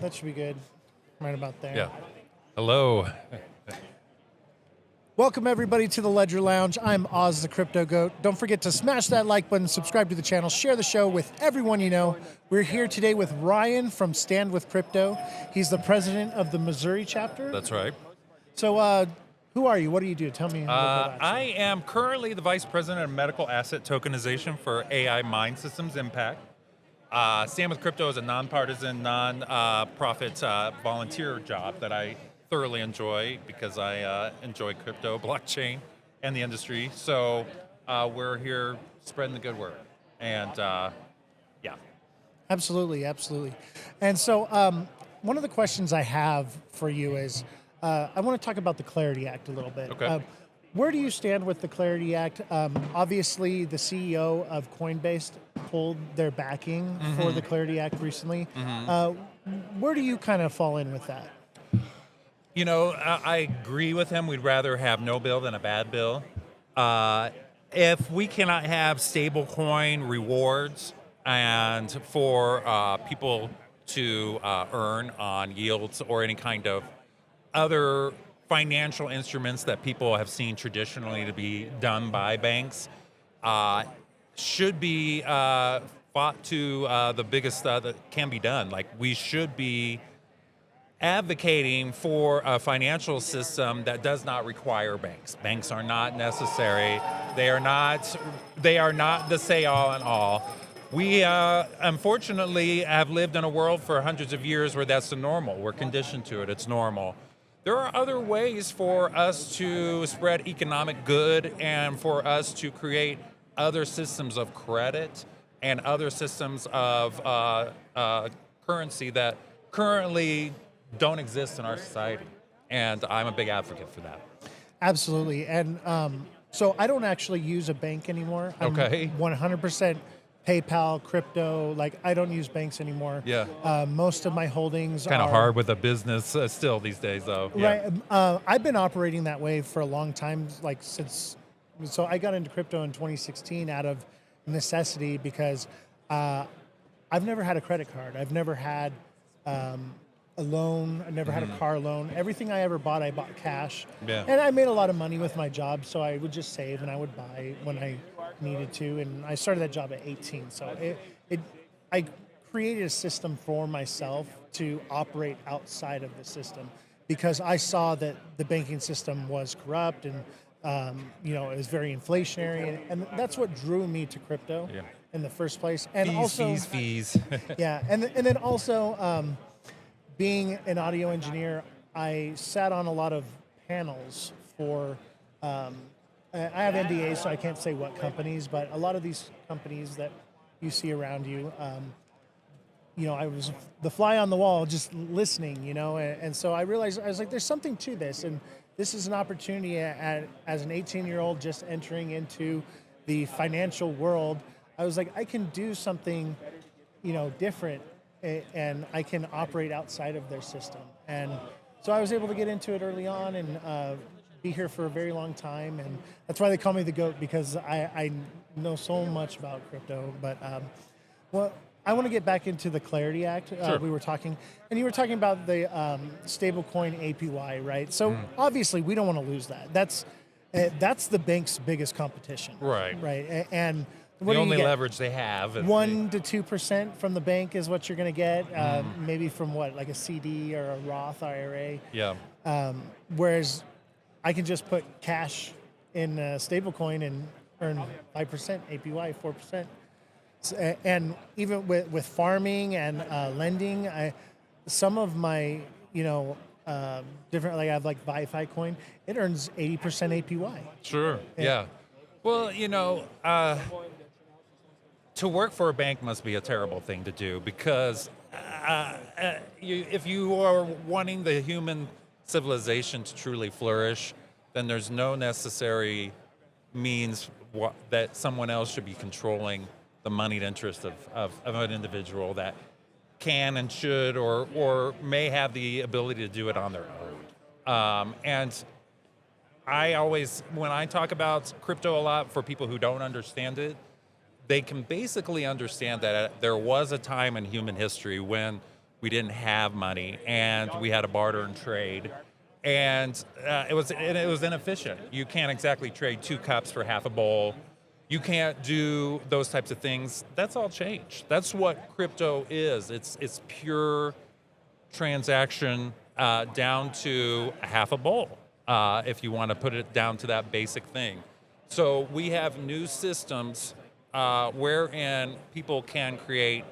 That should be good. Right about there. Yeah. Hello. Welcome, everybody, to the Ledger Lounge. I'm Oz, the Crypto Goat. Don't forget to smash that like button, subscribe to the channel, share the show with everyone you know. We're here today with Ryan from Stand With Crypto. He's the president of the Missouri chapter. That's right. So, who are you? What do you do? Tell me a little bit about I you. am currently the vice president of medical asset tokenization for AI Mind Systems Impact. Stand With Crypto is a nonpartisan, non-profit volunteer job that I thoroughly enjoy because I enjoy crypto, blockchain, and the industry. So we're here spreading the good word. And yeah. Absolutely, absolutely. And so, one of the questions I have for you is, I want to talk about the Clarity Act a little bit. Okay. Where do you stand with the Clarity Act? Obviously, the CEO of Coinbase pulled their backing for the Clarity Act recently. Where do you kind of fall in with that? You know, I agree with him. We'd rather have no bill than a bad bill. If we cannot have stablecoin rewards and for people to earn on yields or any kind of other financial instruments that people have seen traditionally to be done by banks, should be fought to the biggest that can be done. Like, we should be advocating for a financial system that does not require banks. Banks are not necessary. They are not the say all and all. We unfortunately have lived in a world for hundreds of years where that's the normal. We're conditioned to it. It's normal. There are other ways for us to spread economic good and for us to create other systems of credit and other systems of currency that currently don't exist in our society, and I'm a big advocate for that. Absolutely. And so I don't actually use a bank anymore. I'm Okay. 100% PayPal, crypto. Like, I don't use banks anymore. Yeah. Most of my holdings Kind are of hard with a business still these days, though. Yeah. Right. I've been operating that way for a long time, like since. So I got into crypto in 2016 out of necessity because I've never had a credit card. I've never had a loan. I never had a car loan. Everything I ever bought, I bought cash. Yeah. And I made a lot of money with my job, so I would just save and I would buy when I needed to. And I started that job at 18, so I created a system for myself to operate outside of the system because I saw that the banking system was corrupt and it was very inflationary, and that's what drew me to crypto in the first place. And Fees. yeah, and then also being an audio engineer, I sat on a lot of panels for. I have NDAs, so I can't say what companies, but a lot of these companies that you see around you. I was the fly on the wall, just listening, and so I realized, I was like, there's something to this, and this is an opportunity as an 18-year-old just entering into the financial world. I was like, I can do something, different, and I can operate outside of their system. And so I was able to get into it early on and be here for a very long time, and that's why they call me the GOAT, because I know so much about crypto. But I want to get back into the Clarity Act. Sure. We were talking, and you were talking about the stablecoin APY, right? So obviously we don't want to lose that. That's the bank's biggest competition. Right. And The what do you only get? leverage they have is 1% to 2% from the bank is what you're going to get, maybe from like a CD or a Roth IRA. Yeah. Whereas I can just put cash in a stablecoin and earn 5% APY, 4%. And even with farming and lending, some of my different, like I have like Wi-Fi coin, it earns 80% APY. Sure. Yeah. Well, to work for a bank must be a terrible thing to do because if you are wanting the human civilization to truly flourish, then there's no necessary means that someone else should be controlling the moneyed interest of an individual that can and should or may have the ability to do it on their own. And I always, when I talk about crypto a lot for people who don't understand it, they can basically understand that there was a time in human history when We didn't have money, and we had to barter and trade. And it was inefficient. You can't exactly trade 2 cups for half a bowl. You can't do those types of things. That's all changed. That's what crypto is. It's pure transaction down to a half a bowl, if you want to put it down to that basic thing. So we have new systems wherein people can create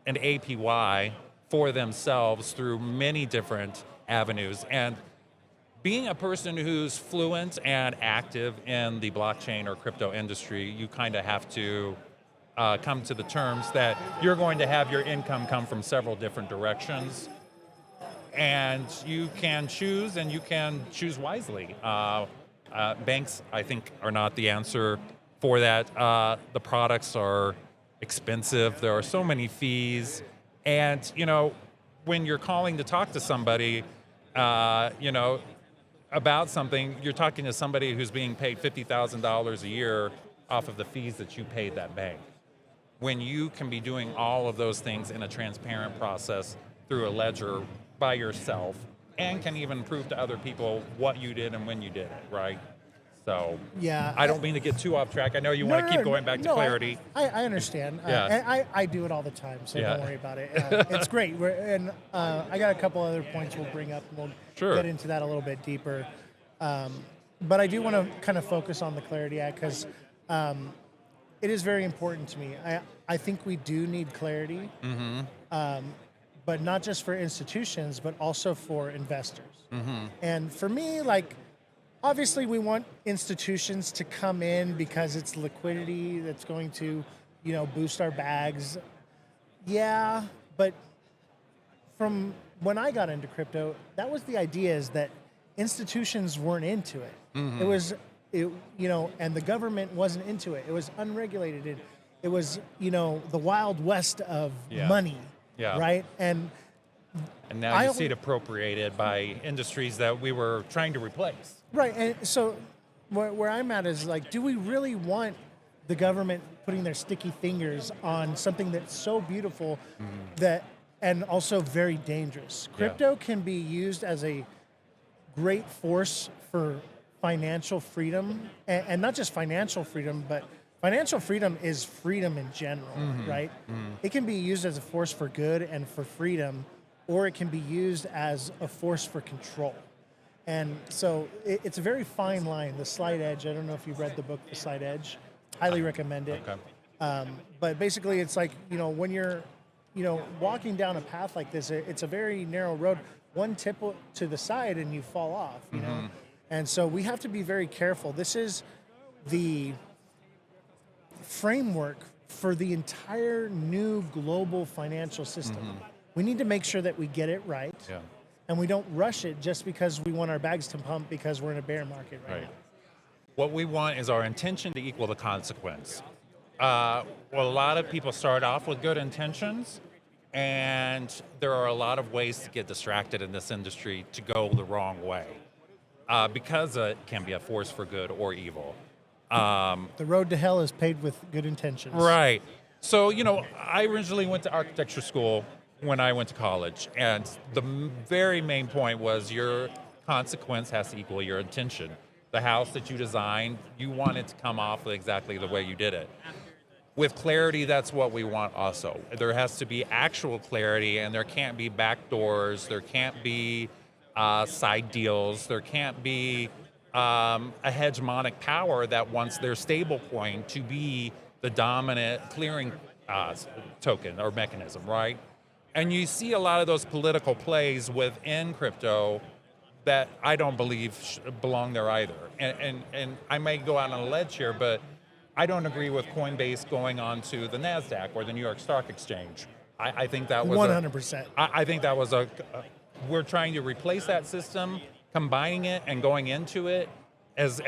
an APY for themselves through many different avenues. And being a person who's fluent and active in the blockchain or crypto industry, you kind of have to come to the terms that you're going to have your income come from several different directions. And you can choose, and you can choose wisely. Banks, I think, are not the answer for that. The products are expensive. There are so many fees. And, when you're calling to talk to somebody, about something, you're talking to somebody who's being paid $50,000 a year off of the fees that you paid that bank. When you can be doing all of those things in a transparent process through a ledger by yourself, and can even prove to other people what you did and when you did it, right? So Yeah, I don't mean to get too off track. I know you want to keep going back to clarity. I understand. Yeah. And I do it all the time, so Yeah. don't worry about it. It's great. I got a couple other points we'll bring up, and we'll Sure. get into that a little bit deeper. But I do want to kind of focus on the Clarity Act because it is very important to me. I think we do need clarity, but not just for institutions, but also for investors. And for me, obviously, we want institutions to come in because it's liquidity that's going to, boost our bags. Yeah, but from when I got into crypto, that was the idea, is that institutions weren't into it. And the government wasn't into it. It was unregulated. It was, the Wild West of money, right? And now you see it appropriated by industries that we were trying to replace. Right, and so where I'm at is do we really want the government putting their sticky fingers on something that's so beautiful and also very dangerous? Crypto can be used as a great force for financial freedom, and not just financial freedom, but financial freedom is freedom in general, right? It can be used as a force for good and for freedom, or it can be used as a force for control. And so it's a very fine line, the slight edge. I don't know if you've read the book, The Slight Edge. Highly recommend it. Okay. But basically, it's when you're, walking down a path like this, it's a very narrow road. One tip to the side and you fall off, you know? And so we have to be very careful. This is the framework for the entire new global financial system. We need to make sure that we get it right. Yeah. And we don't rush it just because we want our bags to pump because we're in a bear market right now. What we want is our intention to equal the consequence. A lot of people start off with good intentions, and there are a lot of ways to get distracted in this industry to go the wrong way because it can be a force for good or evil. The road to hell is paved with good intentions. Right. So, I originally went to architecture school when I went to college, and the very main point was your consequence has to equal your intention. The house that you designed, you want it to come off exactly the way you did it. With clarity, that's what we want also. There has to be actual clarity, and there can't be backdoors, there can't be side deals, there can't be a hegemonic power that wants their stable coin to be the dominant clearing token or mechanism, right? And you see a lot of those political plays within crypto that I don't believe belong there either. And I may go out on a ledge here, but I don't agree with Coinbase going on to the NASDAQ or the New York Stock Exchange. I think that was 100%. I think that was we're trying to replace that system. Combining it and going into it has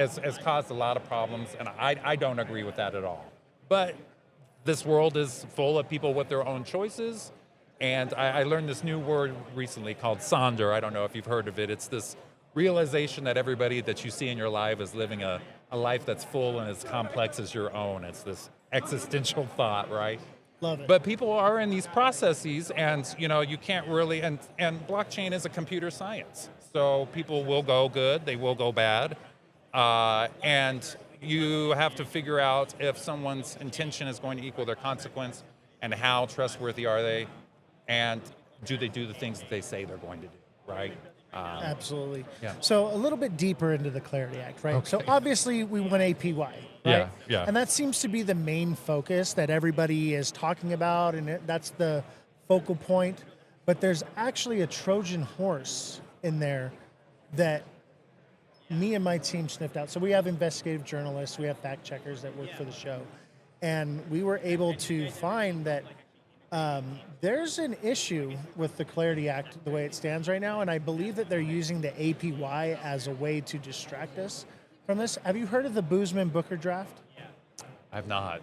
caused a lot of problems, and I don't agree with that at all. But this world is full of people with their own choices. And I learned this new word recently called sonder. I don't know if you've heard of it. It's this realization that everybody that you see in your life is living a life that's full and as complex as your own. It's this existential thought, right? Love it. But people are in these processes, and you can't really. And blockchain is a computer science, so people will go good, they will go bad, and you have to figure out if someone's intention is going to equal their consequence, and how trustworthy are they, and do they do the things that they say they're going to do, right? Absolutely. Yeah. So a little bit deeper into the Clarity Act, right? So Okay. obviously we want APY, right? Yeah. And that seems to be the main focus that everybody is talking about, and that's the focal point. But there's actually a Trojan horse in there that me and my team sniffed out. So we have investigative journalists, we have fact checkers that work for the show, and we were able to find that there's an issue with the Clarity Act the way it stands right now, and I believe that they're using the APY as a way to distract us from this. Have you heard of the Boozman-Booker draft? I've not.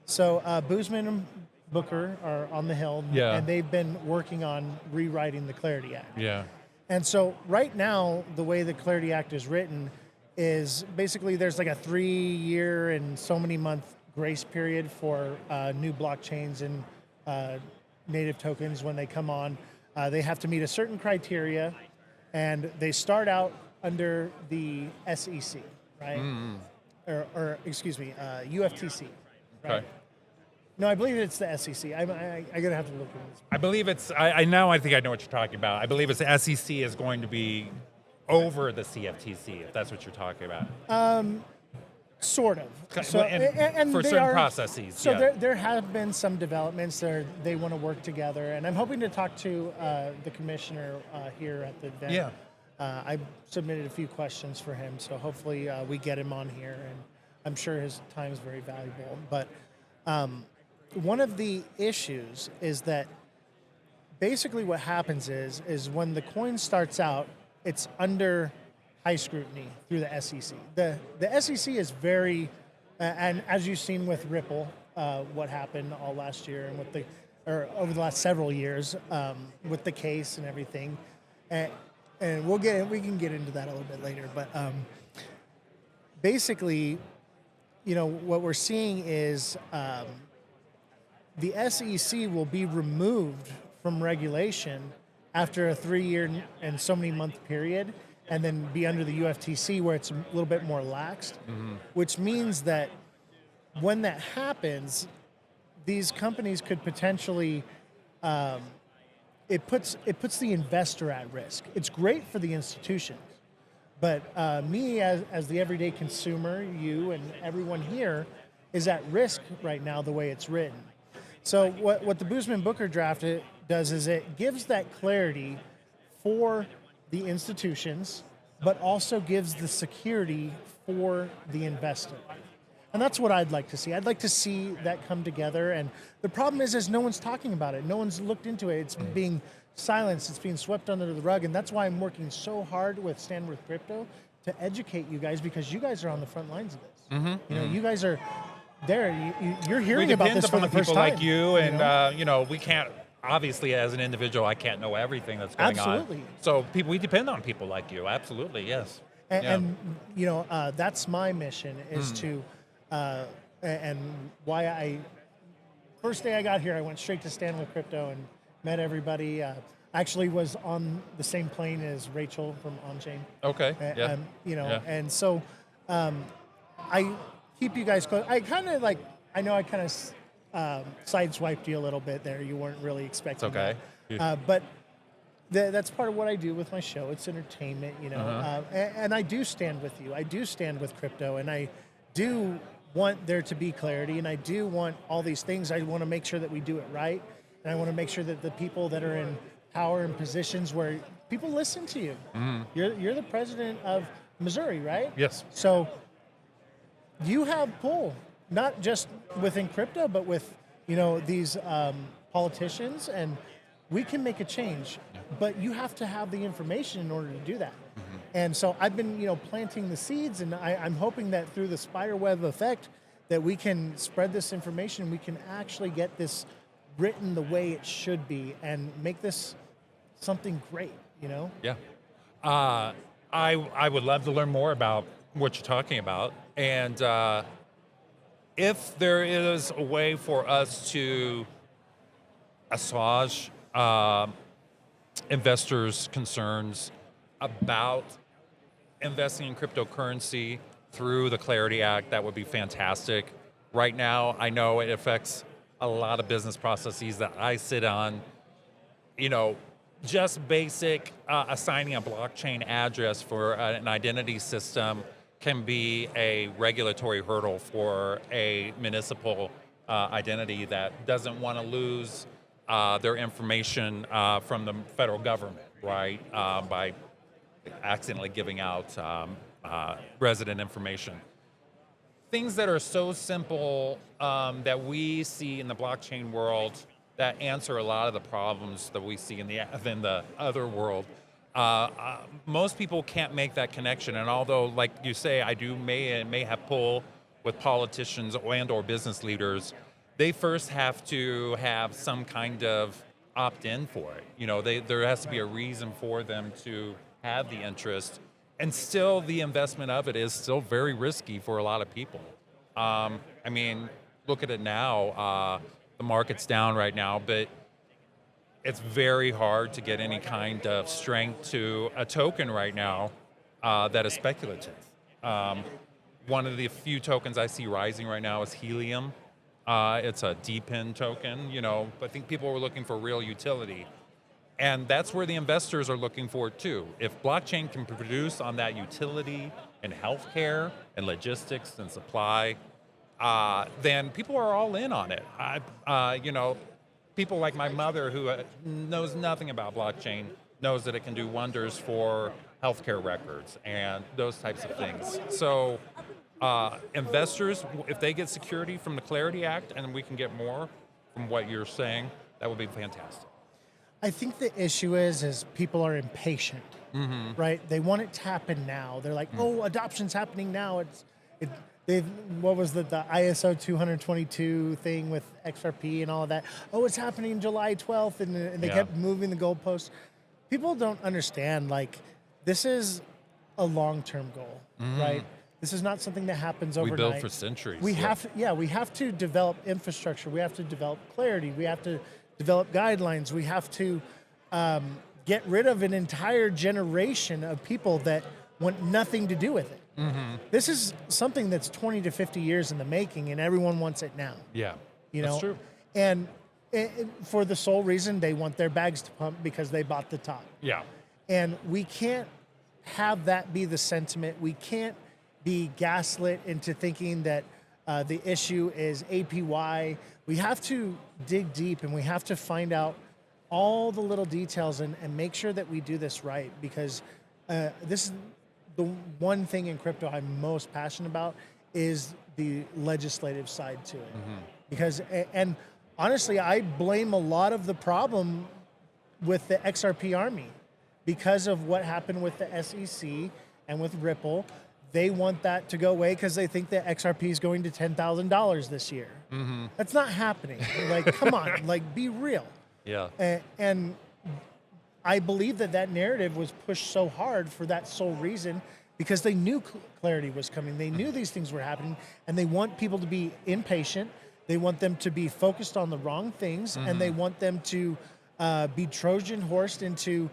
So Boozman and Booker are on the Hill, Yeah. and they've been working on rewriting the Clarity Act. Yeah. And so right now, the way the Clarity Act is written is basically there's like a 3-year and so many month grace period for new blockchains and native tokens when they come on. They have to meet a certain criteria, and they start out under the SEC, right? Or excuse me, UFTC. Right? Okay. No, I believe it's the SEC. I'm gonna have to look at this. I believe it's. I now. I think I know what you're talking about. I believe it's the SEC is going to be over the CFTC, if that's what you're talking about. Sort of. Okay, So, well, and for they certain are- processes, So yeah. there have been some developments there. They want to work together, and I'm hoping to talk to the commissioner here at the event. Yeah. I submitted a few questions for him, so hopefully we get him on here, and I'm sure his time is very valuable. But one of the issues is that basically what happens is when the coin starts out, it's under high scrutiny through the SEC. The SEC is very, and as you've seen with Ripple, what happened all last year and over the last several years with the case and everything, and we can get into that a little bit later. But basically, what we're seeing is the SEC will be removed from regulation after a 3-year and so many month period, and then be under the UFTC where it's a little bit more laxed, which means that when that happens, these companies could potentially, it puts the investor at risk. It's great for the institutions, but me as the everyday consumer, you and everyone here, is at risk right now the way it's written. So what the Boozman-Booker draft does is it gives that clarity for the institutions, but also gives the security for the investor. And that's what I'd like to see. I'd like to see that come together. And the problem is no one's talking about it. No one's looked into it. It's being silenced. It's being swept under the rug. And that's why I'm working so hard with Stand With Crypto to educate you guys, because you guys are on the front lines of this. You guys are there. You're hearing about this for the first people time. like you, and we can't. Obviously, as an individual, I can't know everything that's going Absolutely. on. So we depend on people like you. Absolutely, yes. And that's my mission is to, and why first day I got here, I went straight to Stand With Crypto and met everybody. Actually was on the same plane as Rachel from OnChain. Okay. Yeah. Yeah. And so I keep you guys close. I kind of sideswiped you a little bit there. You weren't really expecting It's okay. that. But that's part of what I do with my show. It's entertainment, and I do stand with you. I do stand with crypto, and I do want there to be clarity, and I do want all these things. I want to make sure that we do it right, and I want to make sure that the people that are in power and positions where people listen to you. You're the president of Missouri, right? Yes. So you have pull, not just within crypto, but with these politicians, and we can make a change. But you have to have the information in order to do that. And so I've been planting the seeds, and I'm hoping that through the spiderweb effect that we can spread this information. We can actually get this written the way it should be and make this something great. Yeah. I would love to learn more about what you're talking about, and if there is a way for us to assuage investors' concerns about investing in cryptocurrency through the Clarity Act, that would be fantastic. Right now, I know it affects a lot of business processes that I sit on. You know, just basic assigning a blockchain address for an identity system can be a regulatory hurdle for a municipal identity that doesn't want to lose their information from the federal government, right? By accidentally giving out resident information. Things that are so simple that we see in the blockchain world that answer a lot of the problems that we see in the other world. Most people can't make that connection, and although, like you say, I may have pull with politicians or business leaders, they first have to have some kind of opt-in for it. You know, there has to be a reason for them to have the interest, and still the investment of it is still very risky for a lot of people. I mean, look at it now. The market's down right now, but it's very hard to get any kind of strength to a token right now that is speculative. One of the few tokens I see rising right now is Helium. It's a DPIN token, you know, but I think people were looking for real utility. And that's where the investors are looking for too. If blockchain can produce on that utility in healthcare and logistics and supply, then people are all in on it. You know, people like my mother who knows nothing about blockchain knows that it can do wonders for healthcare records and those types of things. So investors, if they get security from the Clarity Act and we can get more from what you're saying, that would be fantastic. I think the issue is people are impatient, right? They want it to happen now. They're like, oh, adoption's happening now. What was the ISO 222 thing with XRP and all of that? Oh, it's happening July 12th, and they kept moving the goalposts. People don't understand, like, this is a long-term goal, right? This is not something that happens overnight. We built for centuries. We have to develop infrastructure. We have to develop clarity. We have to develop guidelines. We have to get rid of an entire generation of people that want nothing to do with it. This is something that's 20 to 50 years in the making, and everyone wants it now. Yeah, you know, that's true. And for the sole reason they want their bags to pump because they bought the top. Yeah. And we can't have that be the sentiment. We can't be gaslit into thinking that the issue is APY. We have to dig deep, and we have to find out all the little details and make sure that we do this right, because this is the one thing in crypto I'm most passionate about is the legislative side to it. Because, and honestly, I blame a lot of the problem with the XRP army because of what happened with the SEC and with Ripple. They want that to go away because they think that XRP is going to $10,000 this year. That's not happening. Like, come on, like, be real. Yeah. And I believe that narrative was pushed so hard for that sole reason because they knew clarity was coming. They knew these things were happening, and they want people to be impatient. They want them to be focused on the wrong things, and they want them to be Trojan horsed into,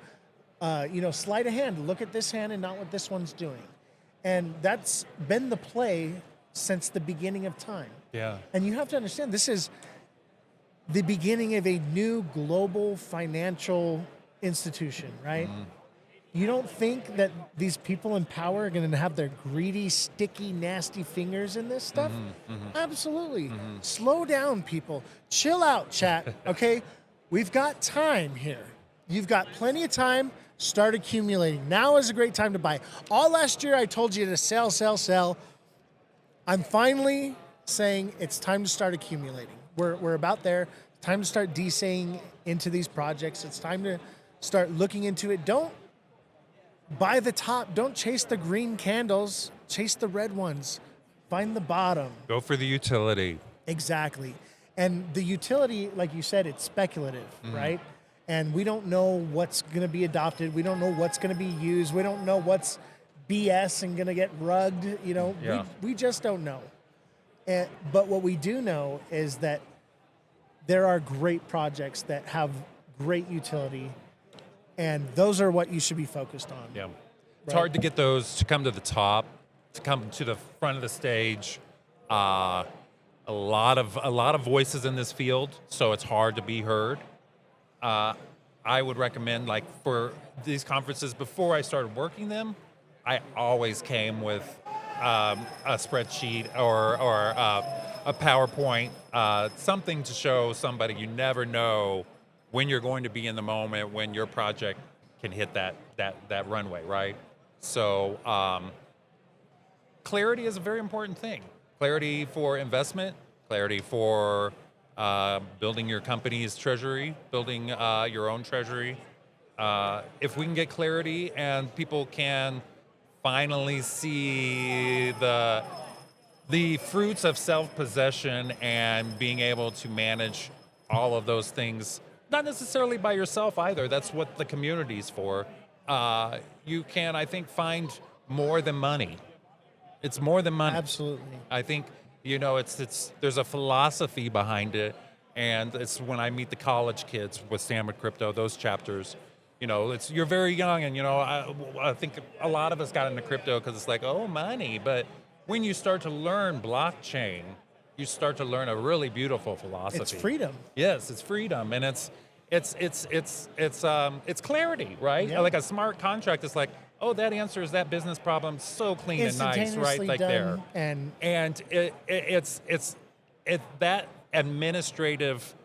sleight of hand. Look at this hand and not what this one's doing. And that's been the play since the beginning of time. Yeah. And you have to understand, this is the beginning of a new global financial institution, right? You don't think that these people in power are going to have their greedy, sticky, nasty fingers in this stuff? Absolutely. Slow down, people. Chill out, chat, okay? We've got time here. You've got plenty of time. Start accumulating. Now is a great time to buy. All last year I told you to sell, sell, sell. I'm finally saying it's time to start accumulating. We're about there. Time to start DCing into these projects. It's time to start looking into it. Don't buy the top. Don't chase the green candles. Chase the red ones. Find the bottom. Go for the utility. Exactly. And the utility, like you said, it's speculative, right? And we don't know what's going to be adopted. We don't know what's going to be used. We don't know what's BS and going to get rugged. You know, we just don't know. But what we do know is that there are great projects that have great utility, and those are what you should be focused on. Yeah. It's Right. hard to get those to come to the top, to come to the front of the stage. A lot of voices in this field, so it's hard to be heard. I would recommend, like, for these conferences, before I started working them, I always came with a spreadsheet or a PowerPoint, something to show somebody. You never know when you're going to be in the moment when your project can hit that runway, right? So clarity is a very important thing. Clarity for investment, clarity for building your company's treasury, building your own treasury. If we can get clarity and people can finally see the fruits of self-possession and being able to manage all of those things, not necessarily by yourself either. That's what the community's for. You can, I think, find more than money. It's more than money. Absolutely. I think, it's there's a philosophy behind it, and it's when I meet the college kids with Stand with Crypto, those chapters, you're very young, and I think a lot of us got into crypto because it's like, oh, money, but when you start to learn blockchain, you start to learn a really beautiful philosophy. It's freedom. Yes, it's freedom, and it's clarity, right? Yeah. Like a smart contract is like, oh, that answers that business problem so clean and nice, right? Instantaneously Like done, there. and It's that administrative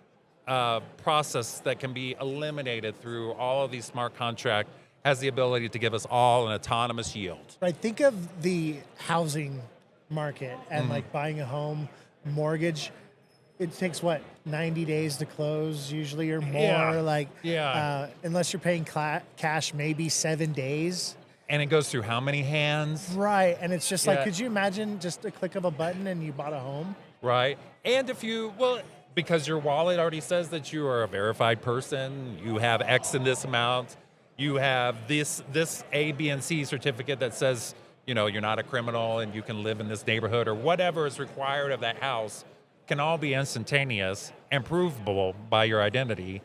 process that can be eliminated through all of these smart contracts has the ability to give us all an autonomous yield. right. Think of the housing market and Mm-hmm. like buying a home mortgage. It takes 90 days to close usually, or more. Yeah. Unless you're paying cash, maybe 7 days. And it goes through how many hands? Right, and it's just like, Yeah. could you imagine just a click of a button and you bought a home? Right. And because your wallet already says that you are a verified person, you have X in this amount, you have this A, B, and C certificate that says, you're not a criminal and you can live in this neighborhood, or whatever is required of that house, can all be instantaneous and provable by your identity.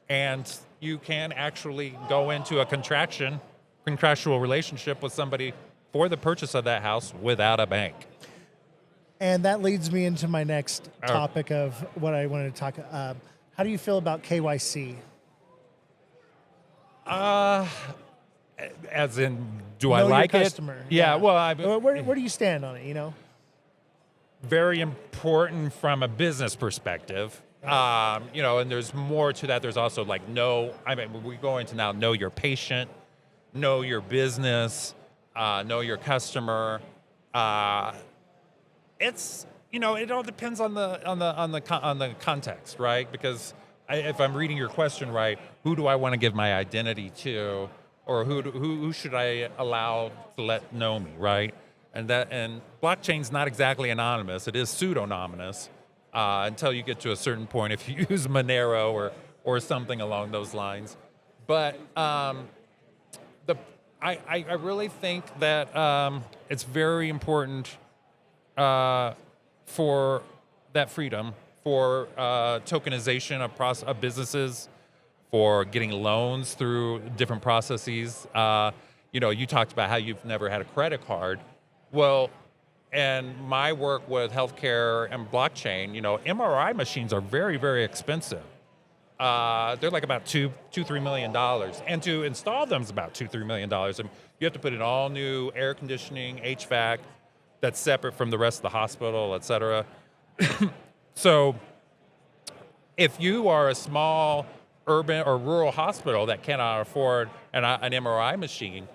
And you can actually go into a contractual relationship with somebody for the purchase of that house without a bank. And that leads me into my next Oh. topic of what I wanted to talk. How do you feel about KYC? As in, do I Know your like it? customer. Yeah. Well, where do you stand on it? Very important from a business perspective. And there's more to that. There's also we go into now know your patient, know your business, know your customer. It all depends on the context, right? Because if I'm reading your question right, who do I want to give my identity to, or who should I allow to let know me, right? And blockchain's not exactly anonymous; it is pseudonymous until you get to a certain point. If you use Monero or something along those lines, but I really think that it's very important for that freedom, for tokenization of businesses, for getting loans through different processes. You talked about how you've never had a credit card. Well, and my work with healthcare and blockchain, MRI machines are very, very expensive. They're like about $3 million. And to install them is about $3 million. And you have to put in all new air conditioning, HVAC, that's separate from the rest of the hospital, et cetera. So if you are a small urban or rural hospital that cannot afford an MRI machine,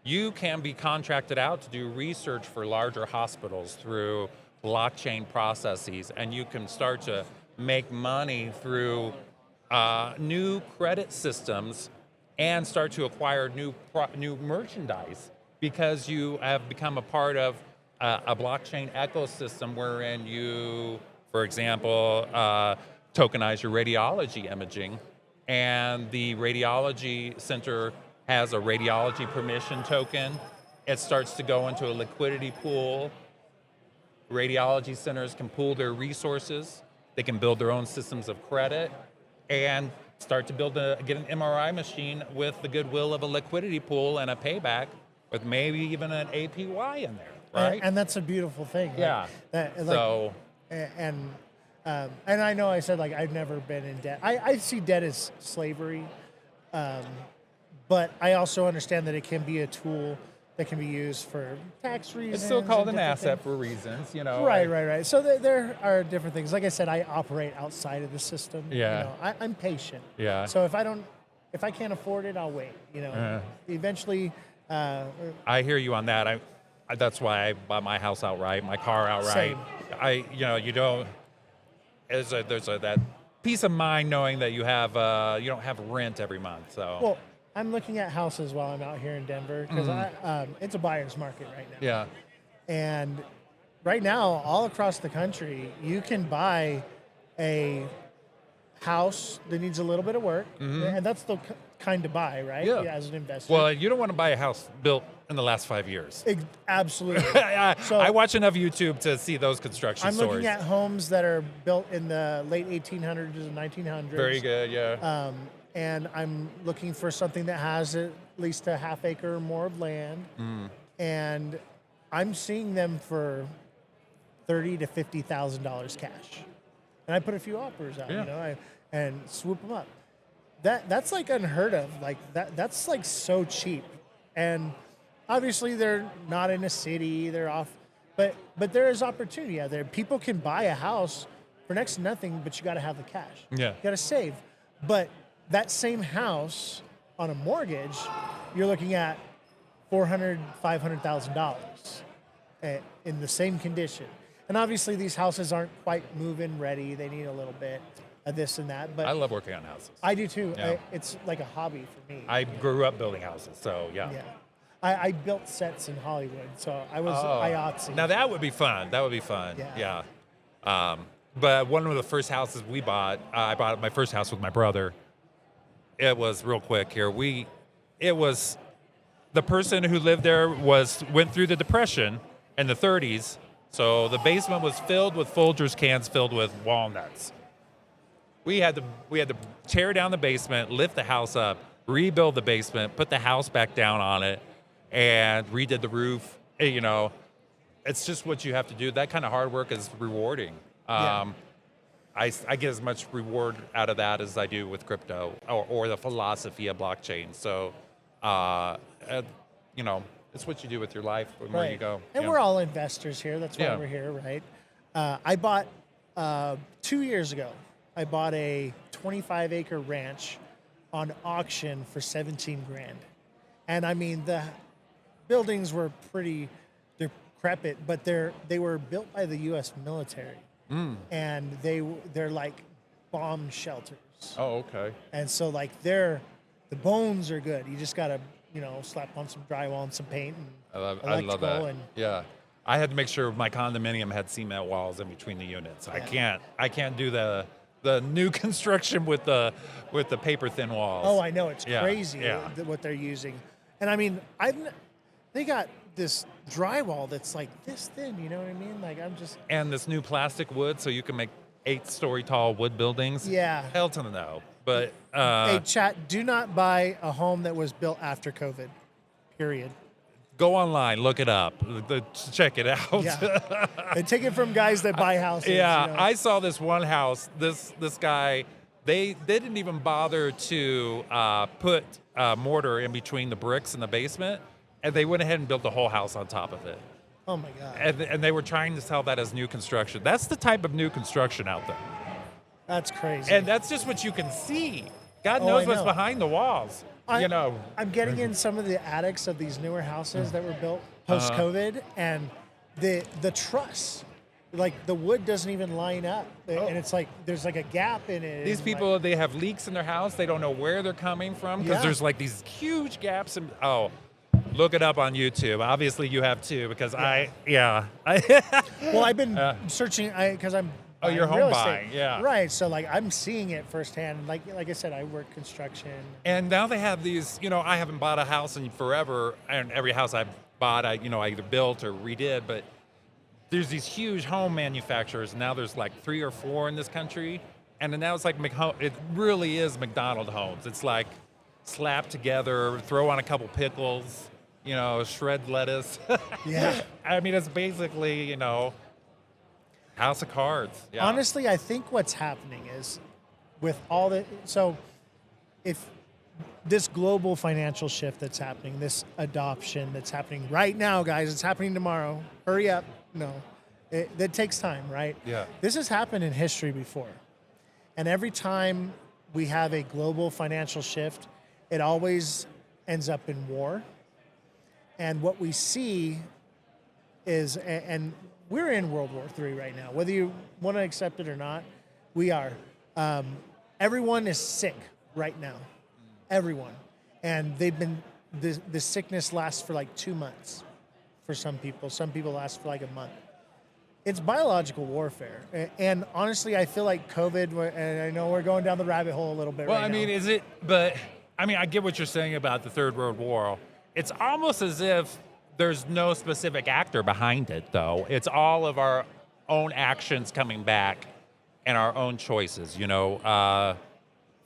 you can be contracted out to do research for larger hospitals through blockchain processes, and you can start to make money through new credit systems and start to acquire new merchandise because you have become a part of a blockchain ecosystem wherein you, for example, tokenize your radiology imaging, and the radiology center has a radiology permission token. It starts to go into a liquidity pool. Radiology centers can pool their resources. They can build their own systems of credit and start to get an MRI machine with the goodwill of a liquidity pool and a payback with maybe even an APY in there, right? And that's a beautiful thing. Yeah. So, and I know I said like I've never been in debt. I see debt as slavery, but I also understand that it can be a tool that can be used for tax reasons. it's still called and an different asset things. for reasons, you know. Right. So there are different things. Like I said, I operate outside of the system. Yeah. You know, I'm patient. Yeah. So if I can't afford it, I'll wait. You know, eventually. I hear you on that. That's why I bought my house outright, my car outright. Same. You don't. There's that peace of mind knowing that you don't have rent every month. So. Well, I'm looking at houses while I'm out here in Denver because it's a buyer's market right now. Yeah. And right now, all across the country, you can buy a house that needs a little bit of work, and that's the kind to buy, right? Yeah. As an investor. Well, you don't want to buy a house built in the last 5 years. Absolutely. I watch enough YouTube to see those construction I'm stories. looking at homes that are built in the late 1800s and 1900s. Very good, yeah. And I'm looking for something that has at least a half acre or more of land. And I'm seeing them for $30,000 to $50,000 cash. And I put a few offers out, and swoop them up. That's like unheard of. Like that's like so cheap. And obviously they're not in a city, they're off, but there is opportunity out there. People can buy a house for next to nothing, but you got to have the cash. Yeah. You got to save. But that same house on a mortgage, you're looking at $400,000, $500,000 in the same condition. And obviously these houses aren't quite move-in ready. They need a little bit of this and that. But I love working on houses. I do too. Yeah. It's like a hobby for me. I grew up building houses, so yeah. Yeah. I built sets in Hollywood, so I was IATSE. Now that would be fun. That would be fun. Yeah. But one of the first houses we bought, I bought my first house with my brother. It was real quick here. It was the person who lived there went through the Depression in the 30s, so the basement was filled with Folgers cans filled with walnuts. We had to tear down the basement, lift the house up, rebuild the basement, put the house back down on it, and redid the roof. It's just what you have to do. That kind of hard work is rewarding. I get as much reward out of that as I do with crypto or the philosophy of blockchain. So, it's what you do with your life and where you go. And we're all investors here. That's why we're here, right? I bought 2 years ago. I bought a 25-acre ranch on auction for $17,000, and I mean the buildings were pretty decrepit, but they were built by the U.S. military, and they're like bomb shelters. Oh, okay. And so like the bones are good. You just gotta slap on some drywall and some paint and I love that. And, yeah. I had to make sure my condominium had cement walls in between the units. Yeah. I can't do the new construction with the paper thin walls. Oh, I know, it's crazy Yeah. what they're using. And I mean, they got this drywall that's like this thin, you know what I mean? Like and this new plastic wood, so you can make 8-story tall wood buildings. Yeah. Hell to the no. But hey, chat, do not buy a home that was built after COVID. Period. Go online, look it up, check it out. Yeah. And take it from guys that buy houses. Yeah, I saw this one house. This guy, they didn't even bother to put mortar in between the bricks in the basement, and they went ahead and built the whole house on top of it. Oh my God. And they were trying to sell that as new construction. That's the type of new construction out there. That's crazy. And that's just what you can see. God knows what's behind the walls. I'm getting in some of the attics of these newer houses that were built post-COVID, and the truss, like the wood doesn't even line up, and it's like there's like a gap in it. These people, they have leaks in their house. They don't know where they're coming from because there's like these huge gaps. Look it up on YouTube. Obviously, you have too, because well, I've been searching because I'm. Oh, you're home real buying, estate. yeah. Right, so like I'm seeing it firsthand. Like I said, I work construction. And now they have these. I haven't bought a house in forever, and every house I've bought, I either built or redid. But there's these huge home manufacturers. Now there's like 3 or 4 in this country, and then now it's like it really is McDonald's homes. It's like slap together, throw on a couple pickles, shred lettuce. Yeah. I mean, it's basically house of cards. Yeah. Honestly, I think what's happening is with all the so if this global financial shift that's happening, this adoption that's happening right now, guys, it's happening tomorrow. Hurry up. No, that takes time, right? Yeah. This has happened in history before. And every time we have a global financial shift, it always ends up in war. And what we see is, and we're in World War III right now, whether you want to accept it or not, we are. Everyone is sick right now. Everyone. And the sickness lasts for like 2 months for some people. Some people last for like a month. It's biological warfare. And honestly, I feel like COVID, and I know we're going down the rabbit hole a little bit Well, right I mean, now. I get what you're saying about the Third World War. It's almost as if there's no specific actor behind it, though. It's all of our own actions coming back and our own choices,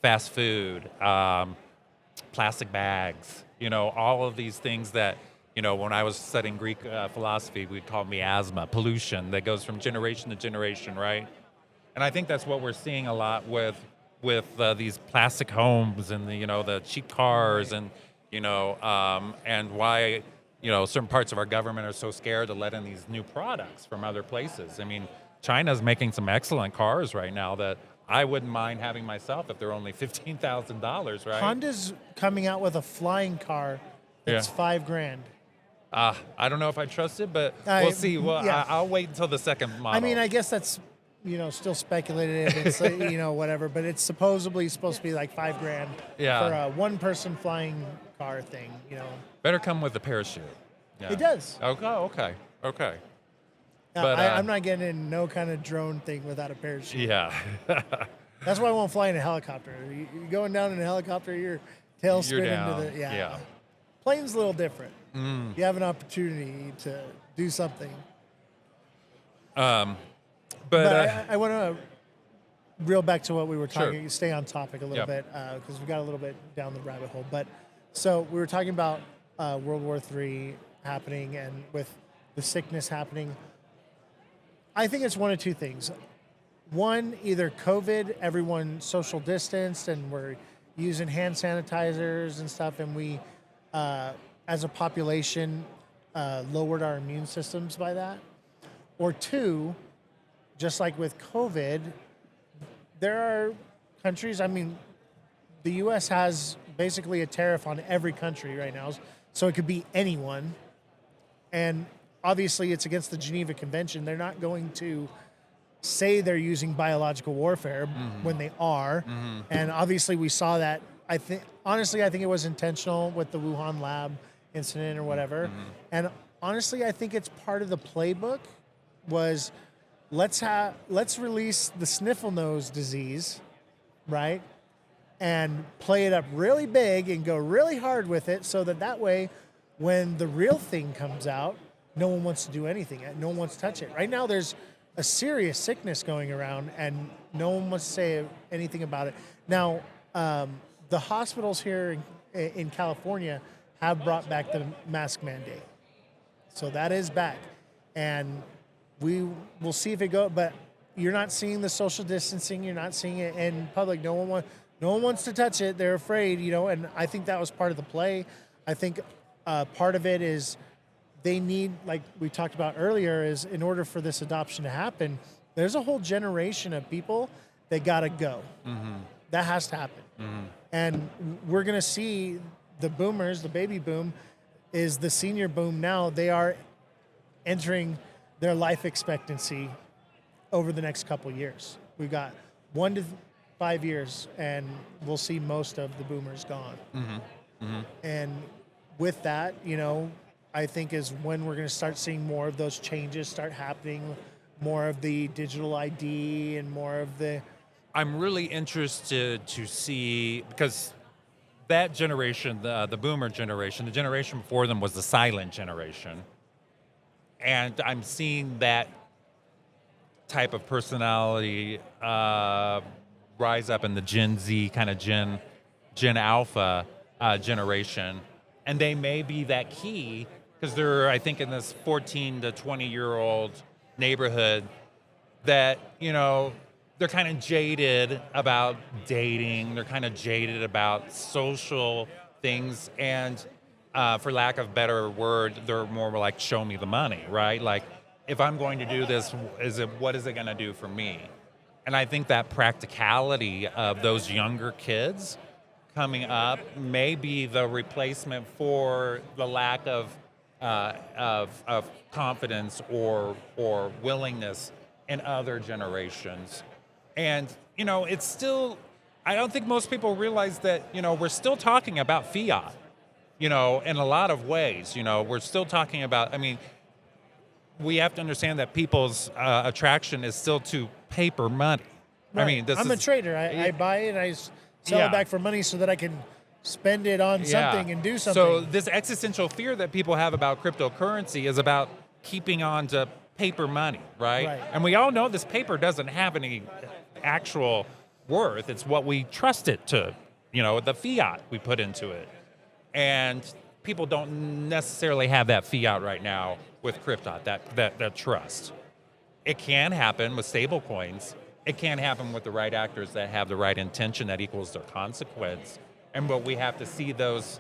fast food, plastic bags, all of these things that, when I was studying Greek philosophy, we'd call miasma, pollution that goes from generation to generation, right? And I think that's what we're seeing a lot with these plastic homes and the cheap cars and and why certain parts of our government are so scared to let in these new products from other places. I mean, China's making some excellent cars right now that I wouldn't mind having myself if they're only $15,000, right? Honda's coming out with a flying car that's $5,000. I don't know if I trust it, but we'll see. Well, yeah. I'll wait until the second model. I mean, I guess that's still speculative. It's whatever, but it's supposedly supposed to be like $5,000 Yeah. for a one-person flying car thing. Better come with a parachute. Yeah. It does. Okay. But, I'm not getting in no kind of drone thing without a parachute. Yeah. That's why I won't fly in a helicopter. You're going down in a helicopter, your tail spin down. into the Yeah. Plane's a little different. You have an opportunity to do something. But I want to reel back to what we were talking. Sure. Stay on topic a little Yep. bit because we got a little bit down the rabbit hole. But so we were talking about World War III happening and with the sickness happening. I think it's one of two things. One, either COVID, everyone social distanced and we're using hand sanitizers and stuff, and we, as a population, lowered our immune systems by that. Or two, just like with COVID, there are countries, the U.S. has basically a tariff on every country right now, so it could be anyone. And obviously it's against the Geneva Convention. They're not going to say they're using biological warfare when they are. Mm-hmm. And obviously we saw that. I think it was intentional with the Wuhan lab incident or whatever. Mm-hmm. And honestly, I think it's part of the playbook was let's release the sniffle nose disease, right? And play it up really big and go really hard with it so that way when the real thing comes out, no one wants to do anything. No one wants to touch it. Right now, there's a serious sickness going around, and no one wants to say anything about it. Now, the hospitals here in California have brought back the mask mandate. So that is back. And we will see if it goes, but you're not seeing the social distancing. You're not seeing it in public. No one wants to touch it. They're afraid, and I think that was part of the play. I think part of it is they need, like we talked about earlier, is in order for this adoption to happen, there's a whole generation of people that got to go. Mm-hmm. That has to happen. Mm-hmm. And we're going to see the boomers, the baby boom, is the senior boom now. They are entering their life expectancy over the next couple years. We've got 1 to 5 years, and we'll see most of the boomers gone. Mm-hmm. Mm-hmm. And with that, I think is when we're going to start seeing more of those changes start happening, more of the digital ID and more of the... I'm really interested to see, because that generation, the boomer generation, the generation before them was the silent generation. and I'm seeing that type of personality rise up in the Gen Z kind of Gen Alpha generation, and they may be that key because they're, I think, in this 14 to 20-year-old neighborhood that, they're kind of jaded about dating. They're kind of jaded about social things, and for lack of a better word, they're more like, show me the money, right? Like, if I'm going to do this, what is it going to do for me? And I think that practicality of those younger kids coming up may be the replacement for the lack of confidence or willingness in other generations. And it's still, I don't think most people realize that we're still talking about fiat. In a lot of ways. We're still talking about. I mean, we have to understand that people's attraction is still to paper money. Right. I mean, I'm a trader. I buy it and I sell it back for money so that I can spend it on something and do something. So this existential fear that people have about cryptocurrency is about keeping on to paper money, right? And we all know this paper doesn't have any actual worth. It's what we trust it to, the fiat we put into it. And people don't necessarily have that fiat right now with crypto, that trust. It can happen with stable coins. It can happen with the right actors that have the right intention that equals their consequence. But we have to see those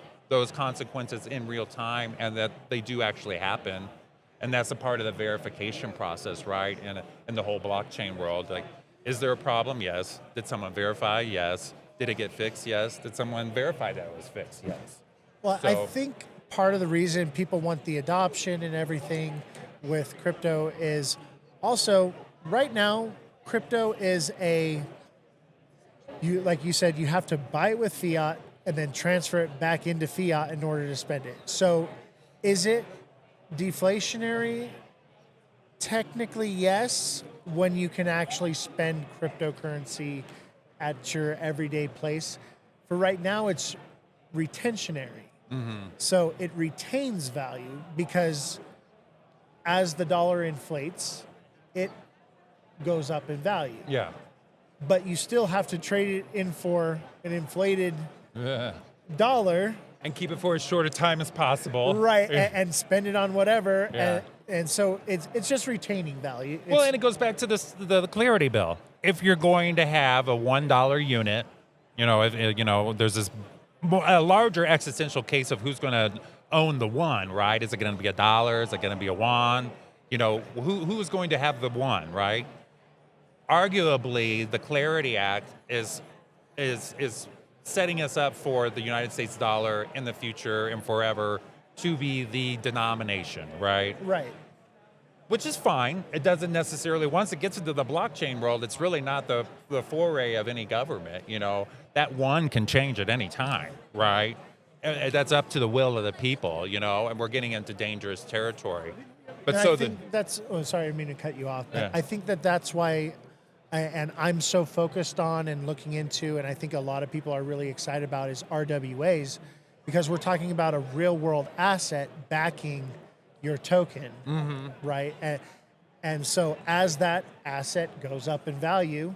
consequences in real time and that they do actually happen. And that's a part of the verification process, right? In the whole blockchain world. Like, is there a problem? Yes. Did someone verify? Yes. Did it get fixed? Yes. Did someone verify that it was fixed? Yes. Well, I think part of the reason people want the adoption and everything with crypto is also right now, crypto is like you said, you have to buy it with fiat and then transfer it back into fiat in order to spend it. So is it deflationary? Technically, yes, when you can actually spend cryptocurrency at your everyday place. For right now, it's retentionary. So it retains value because as the dollar inflates, it goes up in value. Yeah. But you still have to trade it in for an inflated dollar. And keep it for as short a time as possible. Right, and spend it on whatever. Yeah. And so it's just retaining value. And it goes back to the clarity bill. If you're going to have a $1 unit, there's this a larger existential case of who's going to own the one, right? Is it going to be $1? Is it going to be a yuan? Who's going to have the one, right? Arguably, the Clarity Act is setting us up for the United States dollar in the future and forever to be the denomination, right? Right. Which is fine. It doesn't necessarily, once it gets into the blockchain world, it's really not the foray of any government, That one can change at any time, right? And that's up to the will of the people, and we're getting into dangerous territory. But I think that's, sorry, I didn't mean to cut you off, but I think that's why, and I'm so focused on and looking into, and I think a lot of people are really excited about, is RWAs, because we're talking about a real world asset backing your token, right? And so as that asset goes up in value,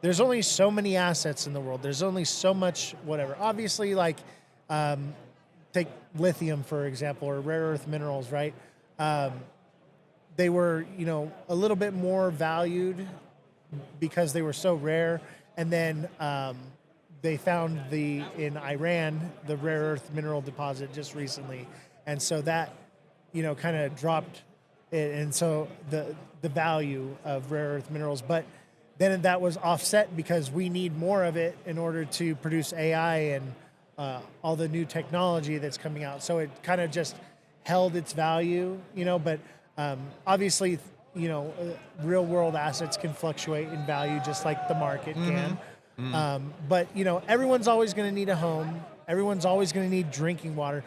there's only so many assets in the world. There's only so much whatever. Obviously, like take lithium, for example, or rare earth minerals, right? They were, a little bit more valued because they were so rare. And then they found in Iran, the rare earth mineral deposit just recently. And so that, kind of dropped it. And so the value of rare earth minerals, but then that was offset because we need more of it in order to produce AI and all the new technology that's coming out. So it kind of just held its value, but obviously, real world assets can fluctuate in value just like the market can. But, everyone's always going to need a home. Everyone's always going to need drinking water.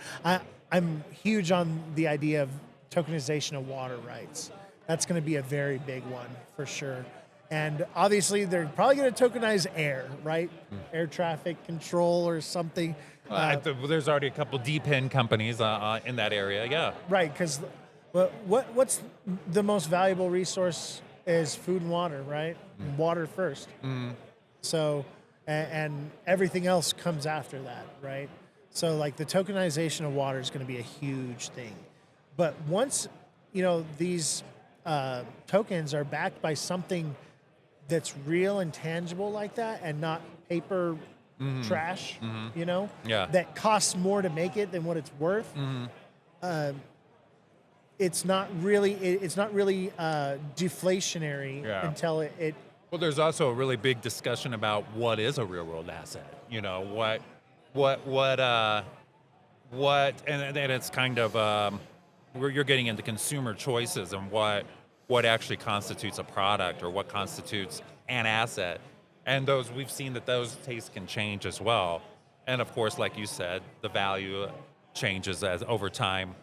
I'm huge on the idea of tokenization of water rights. That's going to be a very big one for sure. And obviously, they're probably going to tokenize air, right? Air traffic control or something. There's already a couple DePIN companies in that area, yeah. Right, because What's the most valuable resource is food and water, right? Water first. So, and everything else comes after that, right? So, like the tokenization of water is going to be a huge thing. But once, these tokens are backed by something that's real and tangible like that and not paper trash, Yeah. that costs more to make it than what it's worth. It's not really deflationary Yeah. until it Well, there's also a really big discussion about what is a real world asset. And it's kind of where you're getting into consumer choices and what actually constitutes a product or what constitutes an asset. And those we've seen that those tastes can change as well. And of course, like you said, the value changes as over time.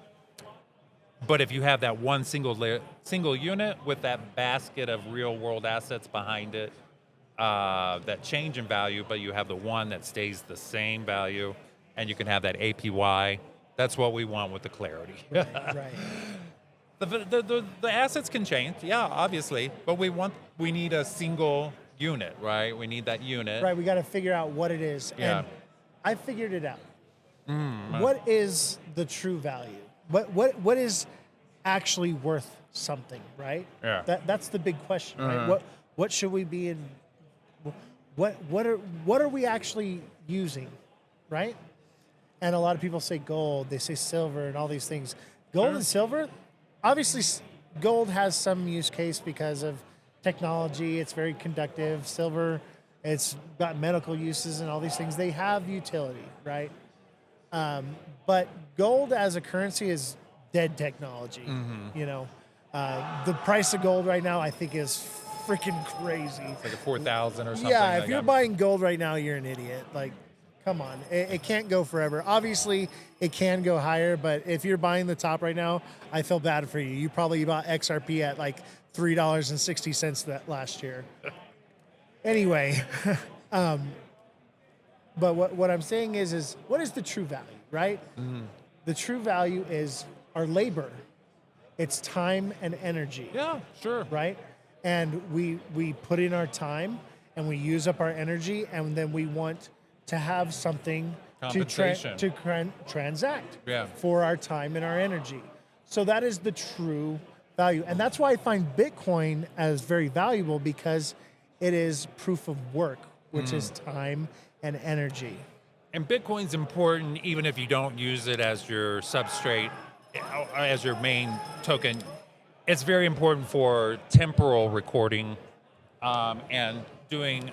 But if you have that one single unit with that basket of real world assets behind it, that change in value, but you have the one that stays the same value, and you can have that APY. That's what we want with the clarity. right. The assets can change, yeah, obviously, but we need a single unit, right? We need that unit. Right, we got to figure out what it is. Yeah. And I figured it out. What is the true value? What is actually worth something, right? Yeah. That's the big question, right? What should we be in? What are we actually using, right? And a lot of people say gold, they say silver, and all these things. Gold and silver, obviously, gold has some use case because of technology. It's very conductive. Silver, it's got medical uses and all these things. They have utility, right? But gold as a currency is dead technology. The price of gold right now, I think, is freaking crazy. It's like a 4,000 or something. Yeah, like if you're that. buying gold right now, you're an idiot. Like, come on, it can't go forever. Obviously, it can go higher, but if you're buying the top right now, I feel bad for you. You probably bought XRP at like $3.60 that last year. Anyway, but what I'm saying is what is the true value, right? The true value is our labor. It's time and energy. Yeah, sure. Right? And we put in our time and we use up our energy, and then we want to have something Compensation. to transact Yeah. for our time and our energy. So that is the true value. And that's why I find Bitcoin as very valuable, because it is proof of work, which is time and energy. And Bitcoin's important even if you don't use it as your substrate, as your main token. It's very important for temporal recording and doing.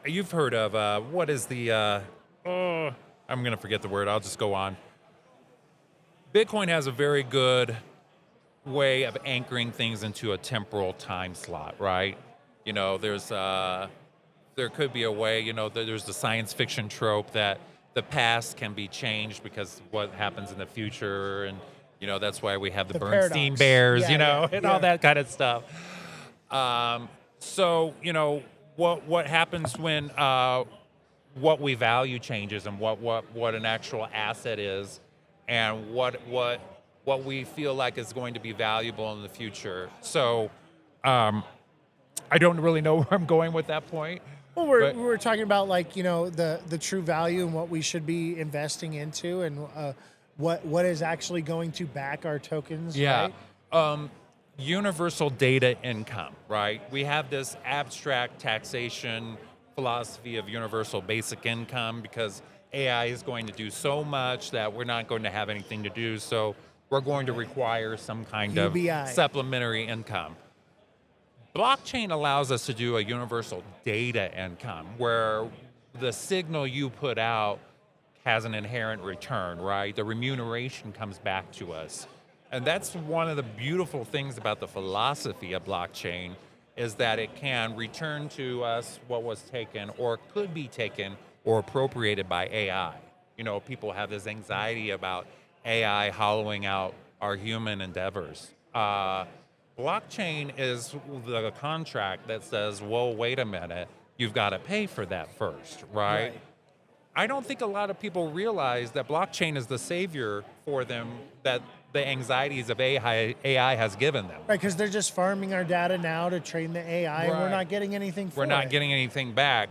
You've heard of what is the? I'm going to forget the word. I'll just go on. Bitcoin has a very good way of anchoring things into a temporal time slot, right? There could be a way, there's the science fiction trope that the past can be changed because of what happens in the future, and that's why we have the Bernstein paradox. Bears, Yeah, and yeah. all that kind of stuff. So what happens when what we value changes, and what an actual asset is, and what we feel like is going to be valuable in the future. So I don't really know where I'm going with that point. Well, we're talking about the true value and what we should be investing into, and what is actually going to back our tokens. Yeah. Right? Universal data income, right? We have this abstract taxation philosophy of universal basic income because AI is going to do so much that we're not going to have anything to do. So we're going to require some kind UBI. of supplementary income. Blockchain allows us to do a universal data income where the signal you put out has an inherent return, right? The remuneration comes back to us. And that's one of the beautiful things about the philosophy of blockchain, is that it can return to us what was taken or could be taken or appropriated by AI. People have this anxiety about AI hollowing out our human endeavors. Blockchain is the contract that says, well, wait a minute, you've got to pay for that first, right? I don't think a lot of people realize that blockchain is the savior for them, that the anxieties of AI has given them. Right, because they're just farming our data now to train the AI, and we're Right. not getting anything for it. We're not getting anything back.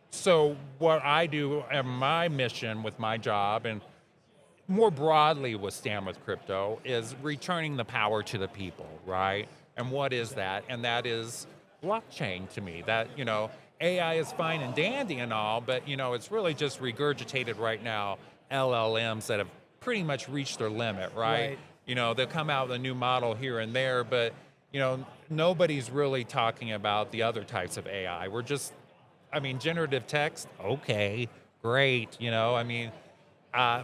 So what I do and my mission with my job, and more broadly with Stand with Crypto, is returning the power to the people, right? And what is that? And that is blockchain to me. That, AI is fine and dandy and all, but, it's really just regurgitated right now LLMs that have pretty much reached their limit, right? They'll come out with a new model here and there, but, nobody's really talking about the other types of AI. Generative text, okay, great,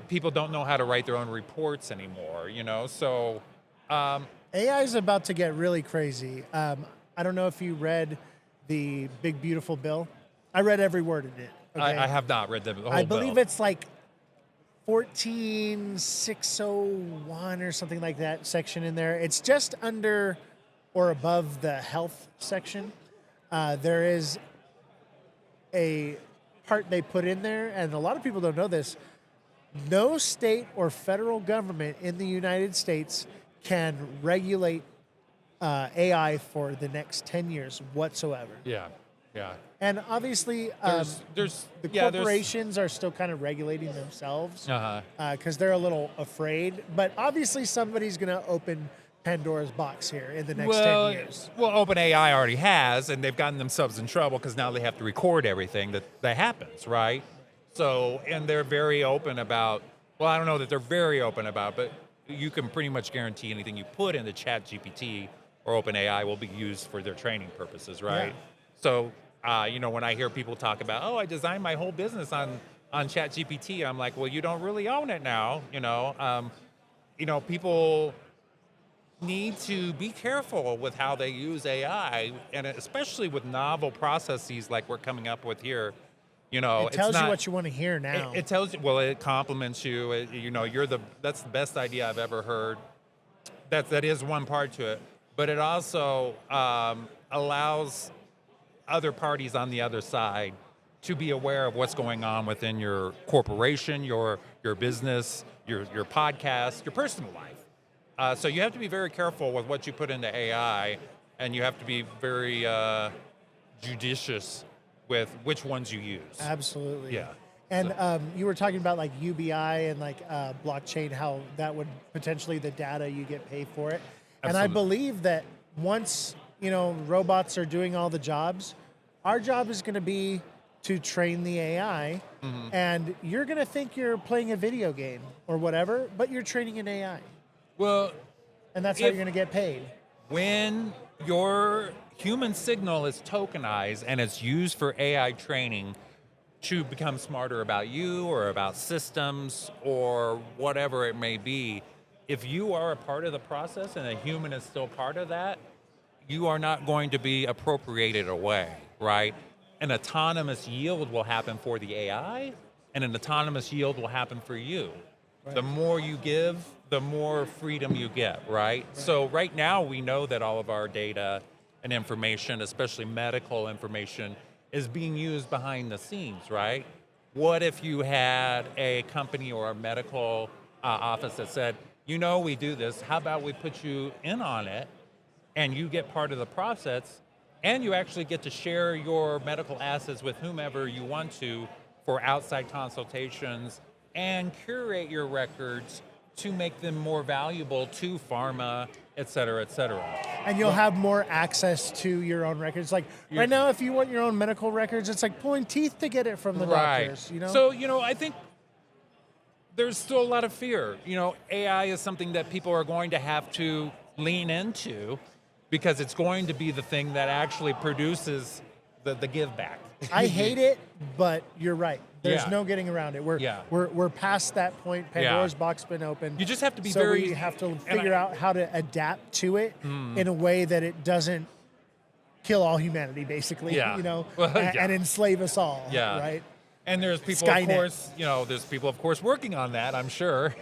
people don't know how to write their own reports anymore, so. AI is about to get really crazy. I don't know if you read the Big Beautiful Bill. I read every word in it. Okay? I have not read the whole I believe bill. it's like 14601 or something like that section in there. It's just under or above the health section. There is a part they put in there, and a lot of people don't know this. No state or federal government in the United States can regulate AI for the next 10 years whatsoever. Yeah. And obviously, There's the corporations are still kind of regulating themselves because they're a little afraid. But obviously, somebody's going to open Pandora's box here in the next 10 years. Well, OpenAI already has, and they've gotten themselves in trouble because now they have to record everything that happens, right? So, and they're very open about, well, I don't know that they're very open about, but you can pretty much guarantee anything you put into ChatGPT or OpenAI will be used for their training purposes, right? Yeah. So, when I hear people talk about, oh, I designed my whole business on ChatGPT, I'm like, well, you don't really own it now, people need to be careful with how they use AI, and especially with novel processes like we're coming up with here. It tells you what you want to hear now. It tells you, well, it compliments you. That's the best idea I've ever heard. That is one part to it, but it also allows other parties on the other side to be aware of what's going on within your corporation, your business, your podcast, your personal life. So you have to be very careful with what you put into AI, and you have to be very judicious with which ones you use. Absolutely. Yeah. And you were talking about like UBI and like blockchain, how that would potentially the data you get paid for it. And I believe that once robots are doing all the jobs, our job is going to be to train the AI, and you're going to think you're playing a video game or whatever, but you're training an AI. Well, and that's how you're going to get paid. When your human signal is tokenized and it's used for AI training to become smarter about you or about systems or whatever it may be, if you are a part of the process and a human is still part of that, you are not going to be appropriated away, right? An autonomous yield will happen for the AI, and an autonomous yield will happen for you. Right. The more you give, the more freedom you get, right? So right now we know that all of our data and information, especially medical information, is being used behind the scenes, right? What if you had a company or a medical office that said, we do this, how about we put you in on it, and you get part of the process, and you actually get to share your medical assets with whomever you want to for outside consultations and curate your records to make them more valuable to pharma, et cetera, et cetera. And you'll have more access to your own records. Like right now, if you want your own medical records, it's like pulling teeth to get it from the doctors. So, I think there's still a lot of fear. AI is something that people are going to have to lean into because it's going to be the thing that actually produces the give back. I hate it, but you're right. There's no getting around it. We're past that point. Pandora's box been opened. You just have to be so we have to figure out how to adapt to it in a way that it doesn't kill all humanity, basically. And enslave us all. Right. And there's people, of course, working on that, I'm sure.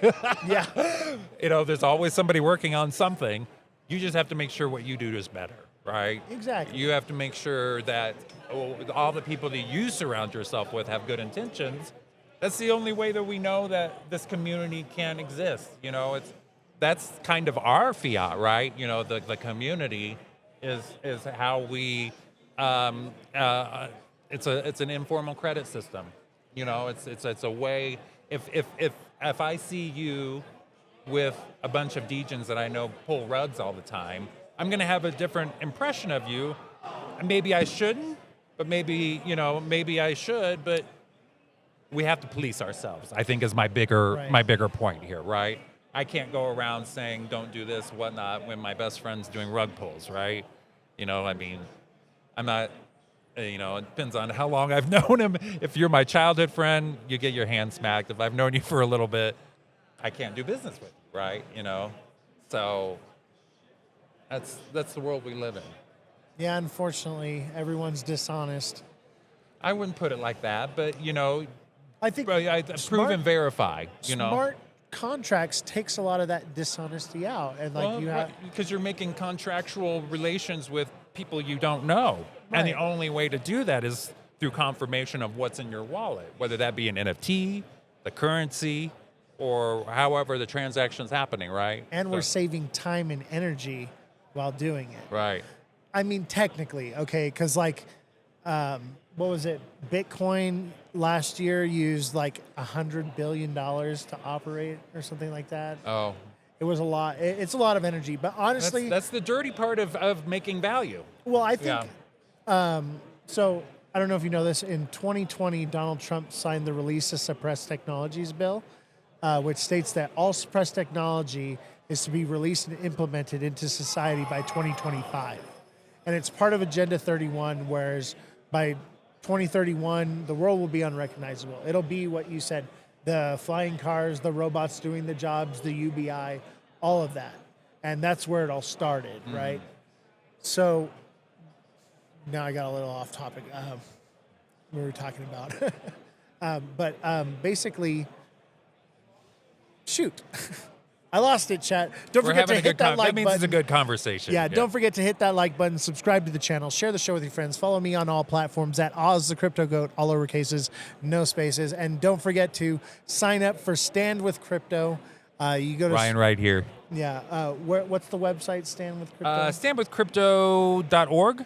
There's always somebody working on something. You just have to make sure what you do is better, right? Exactly. You have to make sure that all the people that you surround yourself with have good intentions, that's the only way that we know that this community can exist. That's kind of our fiat, right? The community is how we. It's an informal credit system. It's a way. If I see you with a bunch of degens that I know pull rugs all the time, I'm going to have a different impression of you. Maybe I shouldn't, but maybe I should. But we have to police ourselves, I think, is my bigger point here, right? I can't go around saying don't do this, whatnot, when my best friend's doing rug pulls, right? I'm not. It depends on how long I've known him. If you're my childhood friend, you get your hand smacked. If I've known you for a little bit, I can't do business with you, right? So that's the world we live in. Yeah, unfortunately, everyone's dishonest. I wouldn't put it like that, but I think prove and verify. Smart contracts takes a lot of that dishonesty out, and because you're making contractual relations with people you don't know, and the only way to do that is through confirmation of what's in your wallet, whether that be an NFT, the currency, or however the transaction's happening, right? And we're saving time and energy while doing it. Right. I mean, technically, okay, because what was it? Bitcoin last year used like $100 billion to operate or something like that. Oh. It was a lot. It's a lot of energy, but honestly, that's the dirty part of making value. Well, I think so. I don't know if you know this. In 2020, Donald Trump signed the Release of Suppressed Technologies bill, which states that all suppressed technology is to be released and implemented into society by 2025. And it's part of Agenda 31, whereas by 2031, the world will be unrecognizable. It'll be what you said, the flying cars, the robots doing the jobs, the UBI, all of that. And that's where it all started, right? So now I got a little off topic. What were we talking about? But basically, shoot. I lost it, chat. Don't forget to hit that like button. That means it's a good conversation. Yeah, don't forget to hit that like button, subscribe to the channel, share the show with your friends, follow me on all platforms at Oz the Crypto Goat, all lower cases, no spaces, and don't forget to sign up for Stand with Crypto. You go to Ryan right here. Yeah. What's the website? Stand with Crypto. Standwithcrypto.org.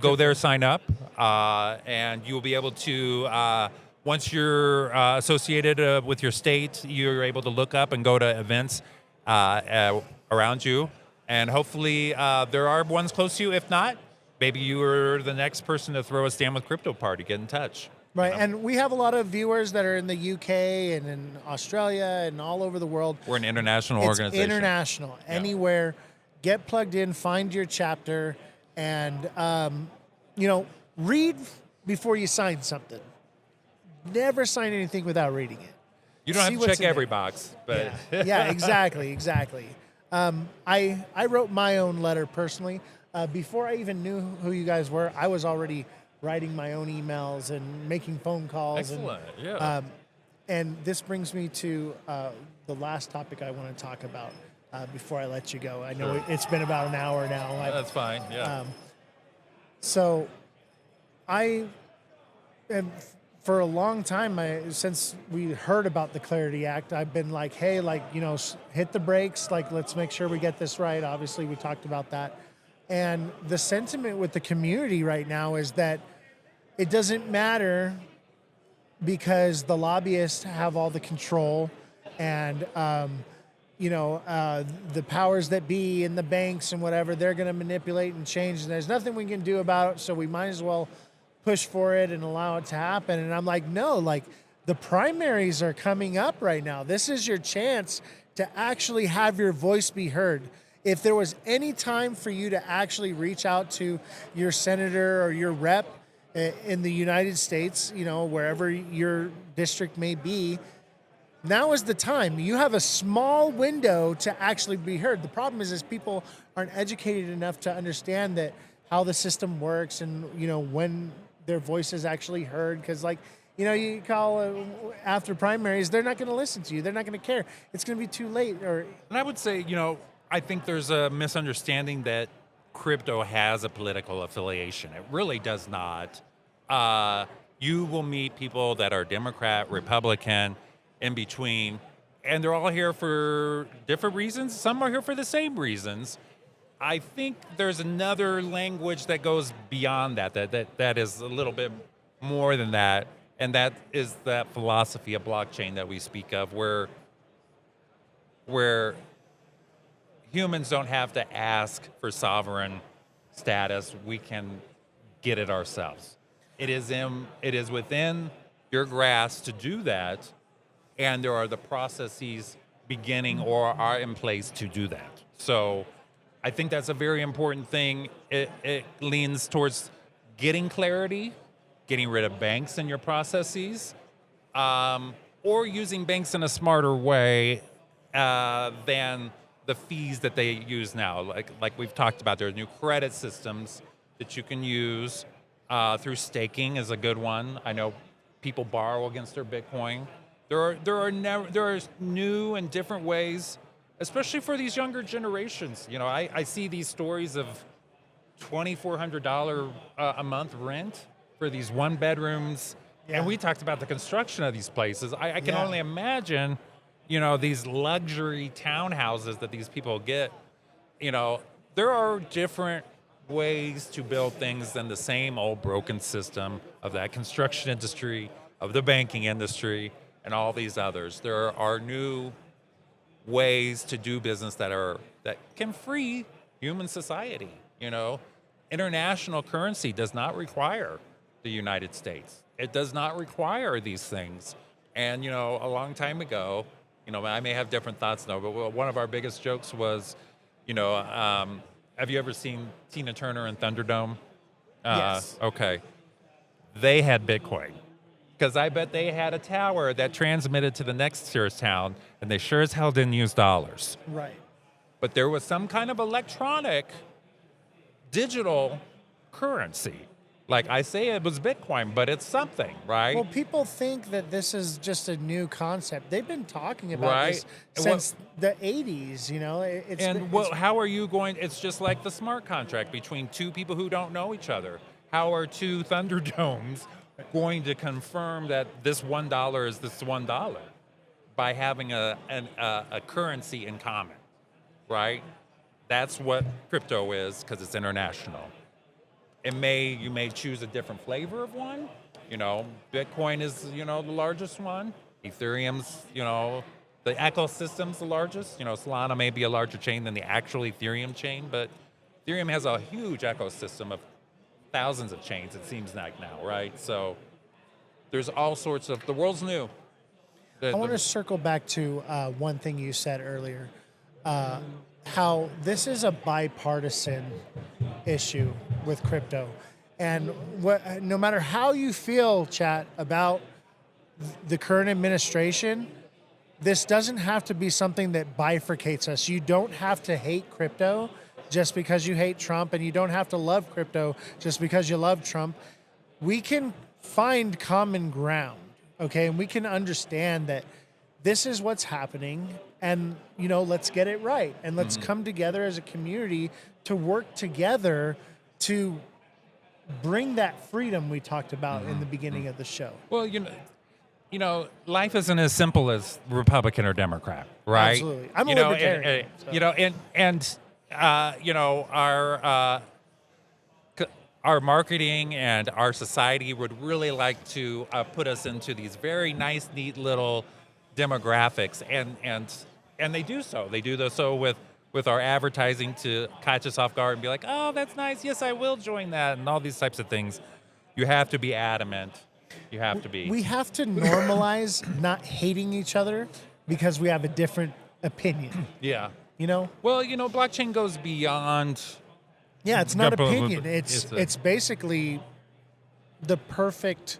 Go there, sign up, and you will be able to. Once you're associated with your state, you're able to look up and go to events around you. And hopefully there are ones close to you. If not, maybe you are the next person to throw a Stand with Crypto party. Get in touch. Right. And we have a lot of viewers that are in the UK and in Australia and all over the world. We're an international organization. International. Yeah. Anywhere. Get plugged in, find your chapter, and, read before you sign something. Never sign anything without reading it. You don't have to check every box, but yeah, exactly. I wrote my own letter personally. Before I even knew who you guys were, I was already writing my own emails and making phone calls. Excellent. And this brings me to the last topic I want to talk about before I let you go. I know it's been about an hour now. That's fine. Yeah. So I am. For a long time, since we heard about the Clarity Act, I've been like, hey, hit the brakes. Let's make sure we get this right. Obviously, we talked about that. And the sentiment with the community right now is that it doesn't matter because the lobbyists have all the control and, the powers that be and the banks and whatever, they're going to manipulate and change. And there's nothing we can do about it, so we might as well push for it and allow it to happen. And I'm like, no, the primaries are coming up right now. This is your chance to actually have your voice be heard. If there was any time for you to actually reach out to your senator or your rep in the United States, wherever your district may be, now is the time. You have a small window to actually be heard. The problem is people aren't educated enough to understand that how the system works and, when their voice is actually heard. Because, you call after primaries, they're not going to listen to you. They're not going to care. It's going to be too late. And I would say, I think there's a misunderstanding that crypto has a political affiliation. It really does not. You will meet people that are Democrat, Republican, in between, and they're all here for different reasons. Some are here for the same reasons. I think there's another language that goes beyond that is a little bit more than that, and that is that philosophy of blockchain that we speak of, where humans don't have to ask for sovereign status. We can get it ourselves. It is within your grasp to do that, and there are the processes beginning or are in place to do that. So I think that's a very important thing. It leans towards getting clarity, getting rid of banks in your processes, or using banks in a smarter way than the fees that they use now. Like we've talked about, there are new credit systems that you can use through staking is a good one. I know people borrow against their Bitcoin. There are new and different ways, especially for these younger generations. You know, I see these stories of $2,400 a month rent for these one bedrooms. Yeah. And we talked about the construction of these places. I can only imagine, you know, these luxury townhouses that these people get. You know, there are different ways to build things than the same old broken system of that construction industry, of the banking industry, and all these others. There are new ways to do business that can free human society. You know, international currency does not require the United States. It does not require these things. And, you know, a long time ago, you know, I may have different thoughts now, but one of our biggest jokes was, you know, have you ever seen Tina Turner and Thunderdome? Yes. Okay. They had Bitcoin. Because I bet they had a tower that transmitted to the next nearest town, and they sure as hell didn't use dollars. Right. But there was some kind of electronic, digital currency. Like I say, it was Bitcoin, but it's something, right? Well, people think that this is just a new concept. They've been talking about Right. this since the 80s, you know. How are you going? It's just like the smart contract between two people who don't know each other. How are two Thunderdomes going to confirm that this $1 is this $1 by having a currency in common, right? That's what crypto is, because it's international. You may choose a different flavor of one. You know, Bitcoin is, you know, the largest one. Ethereum's, you know, the ecosystem's the largest. You know, Solana may be a larger chain than the actual Ethereum chain, but Ethereum has a huge ecosystem of thousands of chains, it seems like now, right? So there's all sorts of, the world's new. I want to circle back to one thing you said earlier, how this is a bipartisan issue with crypto. And no matter how you feel, chat, about the current administration, this doesn't have to be something that bifurcates us. You don't have to hate crypto just because you hate Trump, and you don't have to love crypto just because you love Trump. We can find common ground, okay? And we can understand that this is what's happening, and, you know, let's get it right. And let's come together as a community to work together to bring that freedom we talked about in the beginning of the show. Well, you know, life isn't as simple as Republican or Democrat, right? Absolutely. I'm a you know, libertarian. You know, you know, our marketing and our society would really like to put us into these very nice, neat little demographics, and they do so. They do so with our advertising to catch us off guard and be like, oh, that's nice. Yes, I will join that, and all these types of things. You have to be adamant. You have to be. We have to normalize not hating each other because we have a different opinion. Yeah. You know? Well, you know, blockchain goes beyond. Yeah, it's not opinion. It's basically the perfect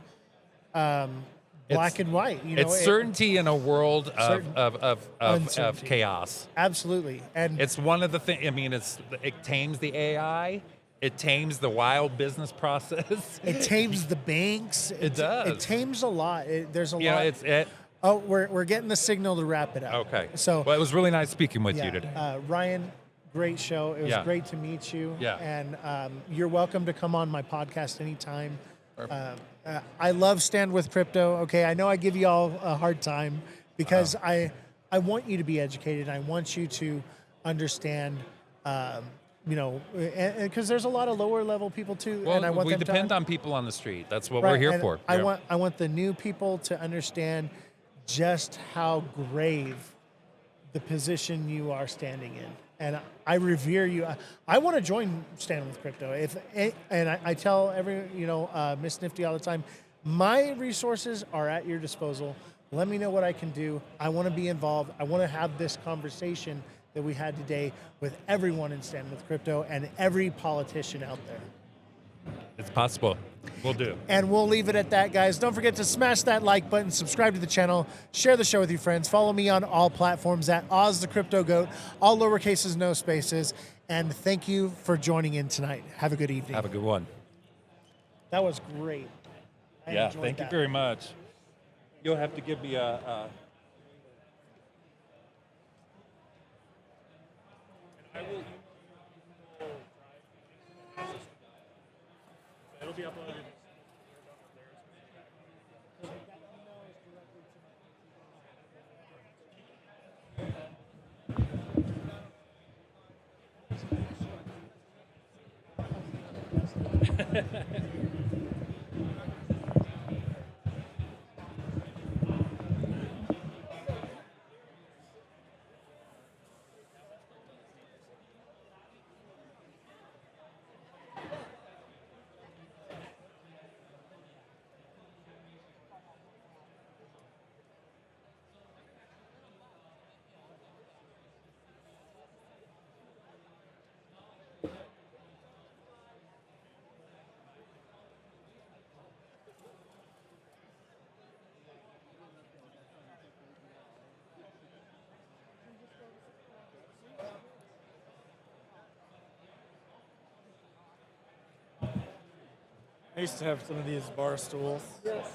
black and white. You know, it's certainty in a world of chaos. Absolutely, and it's one of the things. I mean, it tames the AI. It tames the wild business process. It tames the banks. It does. It tames a lot. There's a lot. Yeah, Oh, we're getting the signal to wrap it up. Okay. So, well, it was really nice speaking with you today. Ryan, great show. It was Yeah. great to meet you. Yeah. And you're welcome to come on my podcast anytime. Perfect. I love Stand with Crypto. Okay, I know I give you all a hard time because I want you to be educated. I want you to understand. Because there's a lot of lower level people too, and I Well, want we them depend to on people on the street. That's what right, we're here and for. I Yeah. want the new people to understand just how grave the position you are standing in, and I revere you. I want to join Stand with Crypto. I tell every Miss Nifty all the time, my resources are at your disposal. Let me know what I can do. I want to be involved. I want to have this conversation that we had today with everyone in Stand with Crypto and every politician out there. It's possible. We'll do. And we'll leave it at that, guys. Don't forget to smash that like button, subscribe to the channel, share the show with your friends. Follow me on all platforms at Oz the Crypto Goat, all lowercases, no spaces. And thank you for joining in tonight. Have a good evening. Have a good one. That was great. I Yeah, enjoyed thank that. you very much. You'll have to give me a It'll be uploaded. I used to have some of these bar stools. Yes.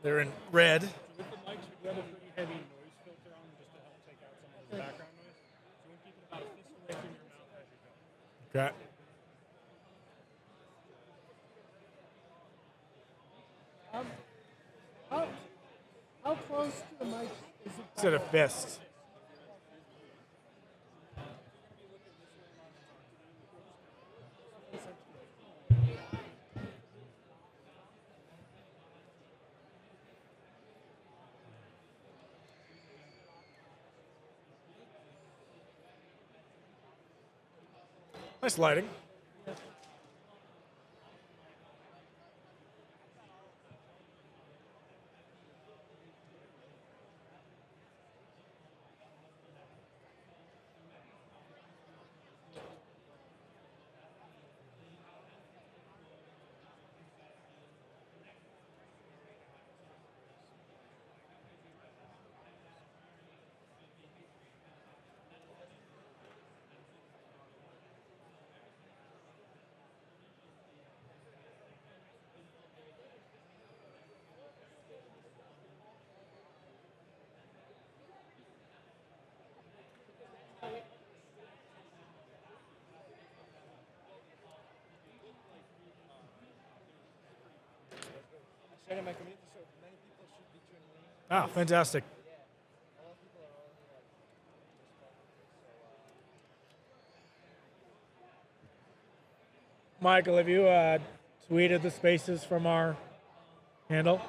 They're in red. With the mics, we have a pretty heavy noise filter on just to help take out some of the background noise. So we keep it about a fist away from your mouth as you go. Okay. How close to the mic is it? Instead of fist. Nice lighting. Sharing my community, so many people should be tuning in. Ah, fantastic. Michael, have you tweeted the spaces from our handle?